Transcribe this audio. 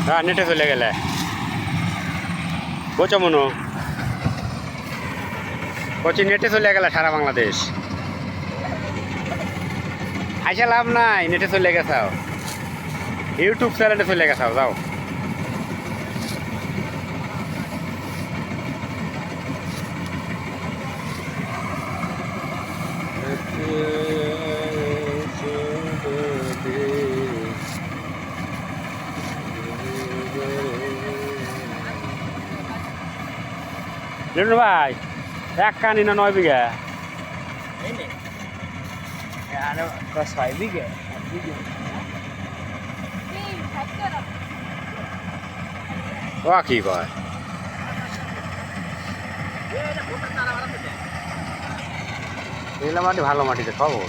হ্যাঁ নেটে চলে গেলে বোঝো মনো কচি নেটে চলে গেলে সারা বাংলাদেশ আইসা লাভ নাই নেটে চলে গেছাও ইউটিউব চ্যানেলে চলে গেছাও যাও রেণু ভাই এক কানি না 9 বিঘা 6 বিঘে ও কি কয় এগুলো মাটি ভালো মাটিতে খবর